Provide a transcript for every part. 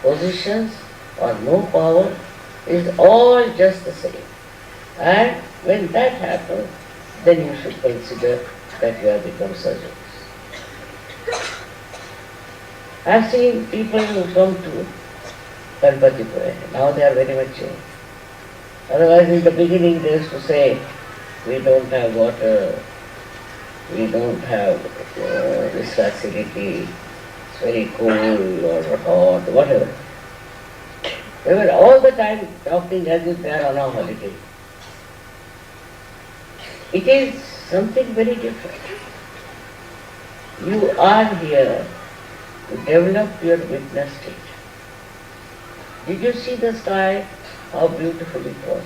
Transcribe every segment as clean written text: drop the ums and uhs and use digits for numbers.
positions or no power is all just the same. And when that happens, then you should consider that you have become surgeons. I have seen people who come to Ganpatipura, now they are very much changed. Otherwise in the beginning they used to say, we don't have water, we don't have this facility, it's very cold or hot, whatever. They were all the time talking as if they are on a holiday. It is something very different. You are here to develop your witness state. Did you see the sky? How beautiful it was.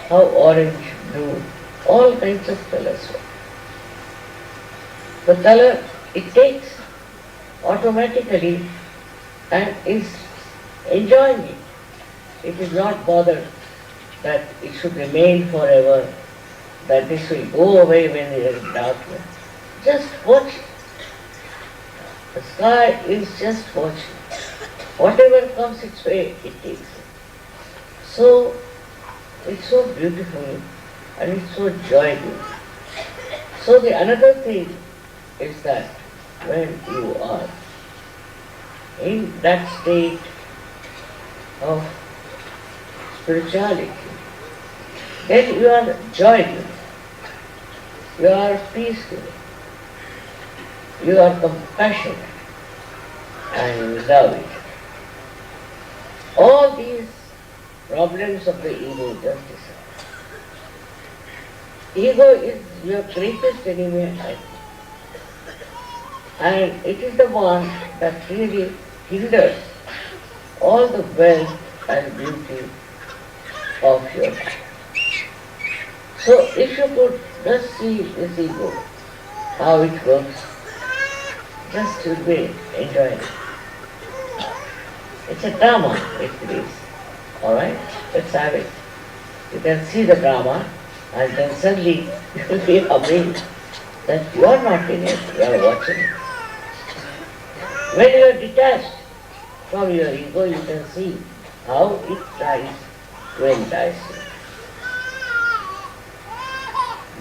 How orange, blue, all kinds of colors were. The color, it takes automatically and is enjoying it. It is not bothered that it should remain forever, that this will go away when there is darkness. Just watch it. The sky is just watching. Whatever comes its way, it takes it. So, it's so beautiful and it's so joyful. So the another thing is that when you are in that state of spirituality, then you are joyful, you are peaceful, you are compassionate and you love it. All these problems of the ego just disappear. Ego is your greatest enemy, I think. And it is the one that really hinders all the wealth and beauty of your life. So if you could just see this ego, how it works, just you'll be enjoying it. It's a drama, it is. Alright? Let's have it. You can see the drama and then suddenly you will be amazed that you are not in it, you are watching it. When you are detached from your ego, you can see how it tries to entice you.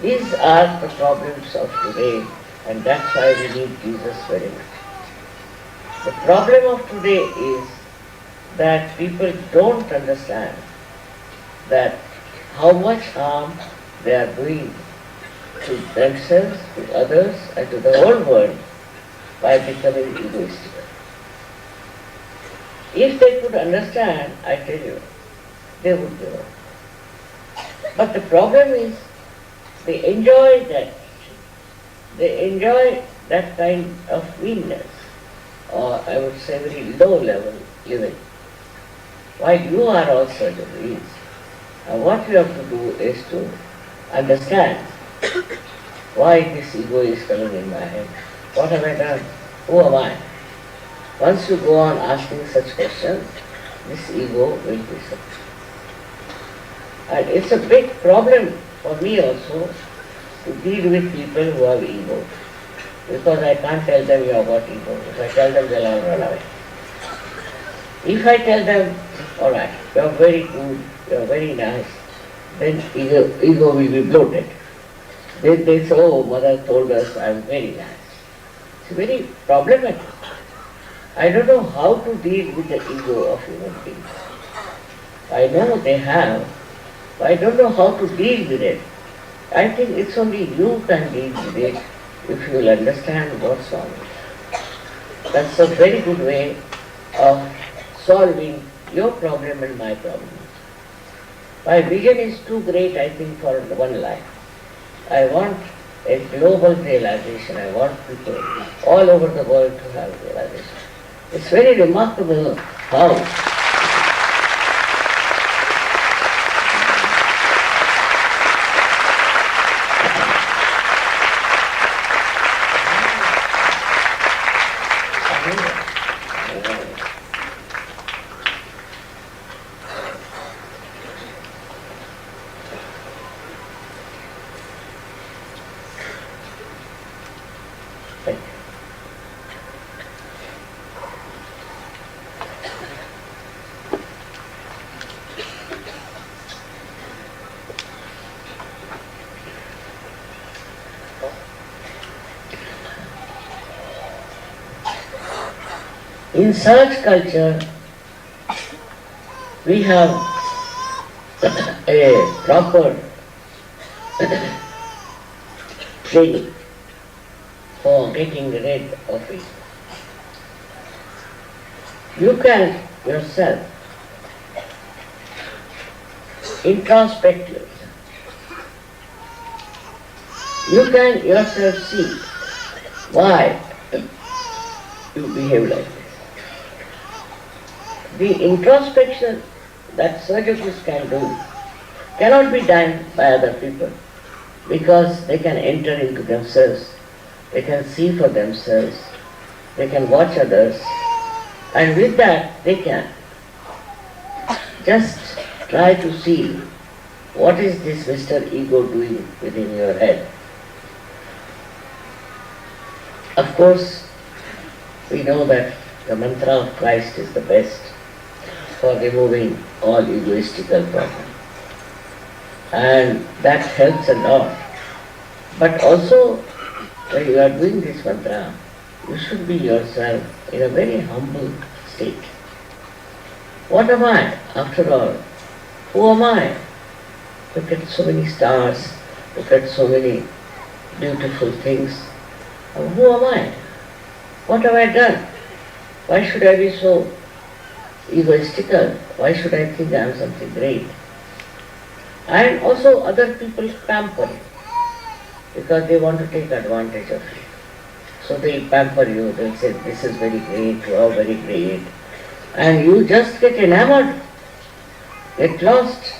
These are the problems of today, and that's why we need Jesus very much. The problem of today is that people don't understand that how much harm they are doing to themselves, to others, and to the whole world by becoming egoistic. If they could understand, I tell you, they would give up. But the problem is, they enjoy that. They enjoy that kind of meanness, or I would say very low level living. While you are also the means. And what you have to do is to understand why this ego is coming in my head. What have I done? Who am I? Once you go on asking such questions, this ego will disappear. And it's a big problem for me also to deal with people who have ego. Because I can't tell them you have got ego. If I tell them, they'll all run away. If I tell them, alright, you are very good, you are very nice, then ego will be bloated. Then they say, oh, mother told us I am very nice. It's very problematic. I don't know how to deal with the ego of human beings. I know they have, but I don't know how to deal with it. I think it's only you can deal with it if you will understand what's wrong. That's a very good way of solving your problem and my problem. My vision is too great, I think, for one life. I want a global realization. I want people all over the world to have realization. It's very remarkable how In such culture, we have a proper training for getting rid of it. You can yourself introspect yourself. You can yourself see why you behave like this. The introspection that surgeons can do cannot be done by other people because they can enter into themselves, they can see for themselves, they can watch others, and with that they can just try to see what is this Mr. Ego doing within your head. Of course, we know that the mantra of Christ is the best for removing all egoistical problems. And that helps a lot. But also, when you are doing this mantra, you should be yourself in a very humble state. What am I, after all? Who am I? Look at so many stars, look at so many beautiful things. Who am I? What have I done? Why should I be so egoistical? Why should I think I am something great? And also other people pamper you because they want to take advantage of you. So they'll pamper you, they'll say, this is very great, you are very great. And you just get enamored, get lost.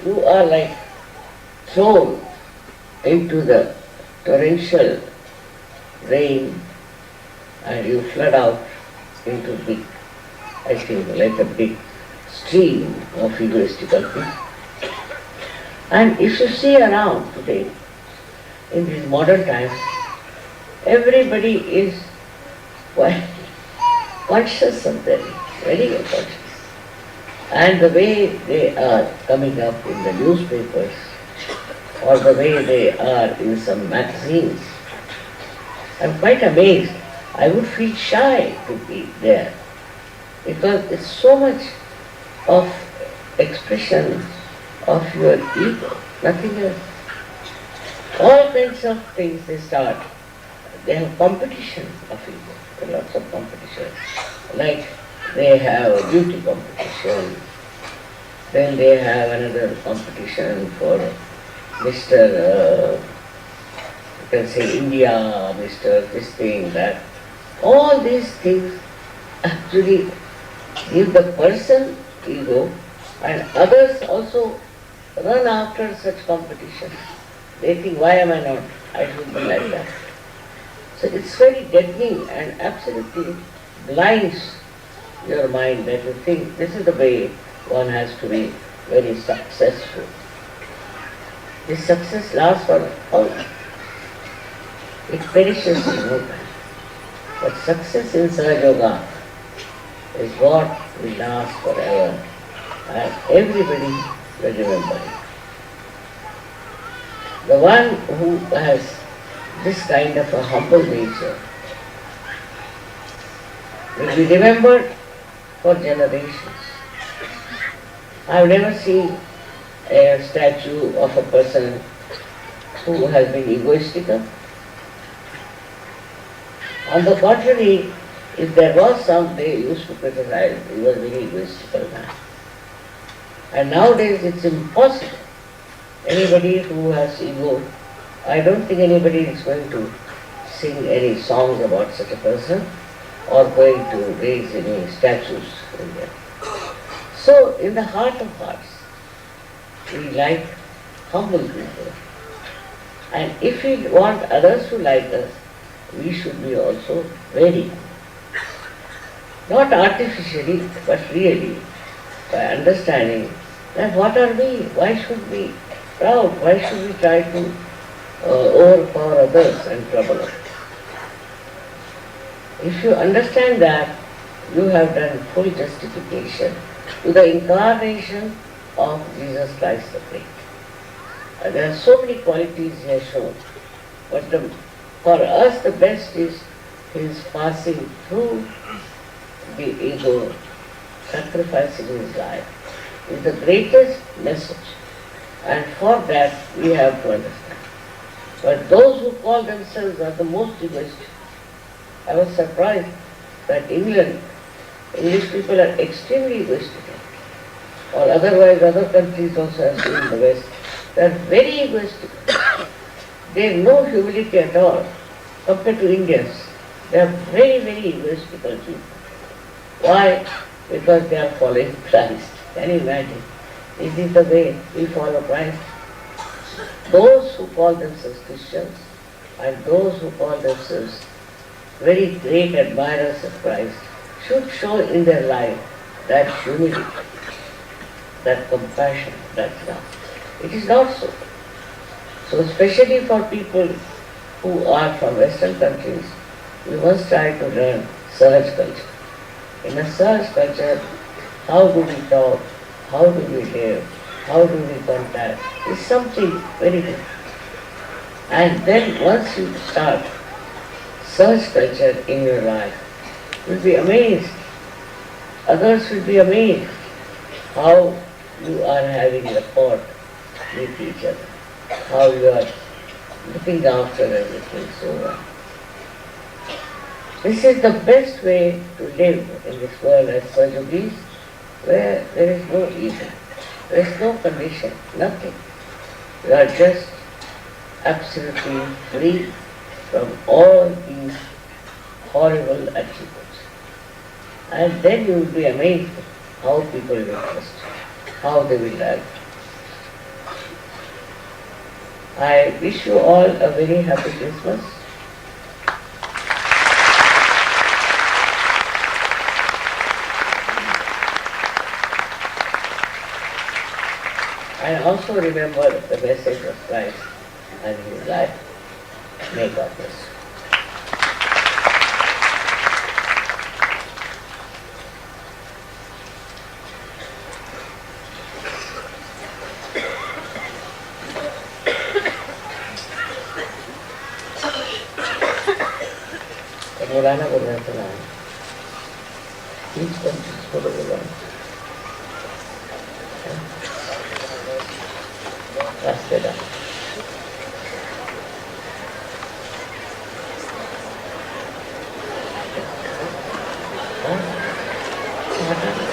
You are like thrown into the torrential rain and you flood out into big, I think like a big stream of egoistical people. And if you see around today, in these modern times, everybody is conscious of them, very conscious. And the way they are coming up in the newspapers, or the way they are in some magazines, I'm quite amazed. I would feel shy to be there, because it's so much of expression of your ego, nothing else. All kinds of things they start. They have competition of ego, lots of competition. Like they have a beauty competition, then they have another competition for Mr. You can say India, Mr. this thing, that. All these things actually give the person ego, and others also run after such competition. They think, why am I not? I should be like that. So it's very deadening and absolutely blinds your mind that you think this is the way one has to be very successful. This success lasts for how long? It perishes in no time. But success in Sahaja Yoga is what will last forever, and everybody will remember it. The one who has this kind of a humble nature will be remembered for generations. I have never seen a statue of a person who has been egoistical. On the contrary, if there was some, they used to criticize, he was a very egoistical man. And nowadays it's impossible. Anybody who has ego, I don't think anybody is going to sing any songs about such a person or going to raise any statues in there. So, in the heart of hearts, we like humble people. And if we want others to like us, we should be also very humble. Not artificially, but really, by understanding that what are we, why should we be proud, why should we try to overpower others and trouble others. If you understand that, you have done full justification to the incarnation of Jesus Christ the Great. There are so many qualities he has shown, but for us the best is his passing through ego, sacrificing his life, is the greatest message. And for that we have to understand. But those who call themselves are the most egoistic. I was surprised that English people are extremely egoistical. Or otherwise other countries also have seen in the West. They are very egoistical. They have no humility at all compared to Indians. They are very, very egoistical people. Why? Because they are following Christ. Can you imagine? Is this the way we follow Christ? Those who call themselves Christians and those who call themselves very great admirers of Christ should show in their life that humility, that compassion, that love. It is not so. So especially for people who are from Western countries, we must try to learn Sahaj culture. In a Sahaj culture, how do we talk, how do we live, how do we contact, is something very different. And then once you start Sahaj culture in your life, you'll be amazed. Others will be amazed how you are having rapport with each other, how you are looking after everything so well. This is the best way to live in this world as Sajogis, where there is no ego, there is no condition, nothing. You are just absolutely free from all these horrible attributes. And then you will be amazed how people will trust you, how they will love you. I wish you all a very happy Christmas. And also remember the message of Christ and his life. May God bless you. Murana बोल रहा था ना, किस को बोल रहा है? रास्ते दा। हाँ?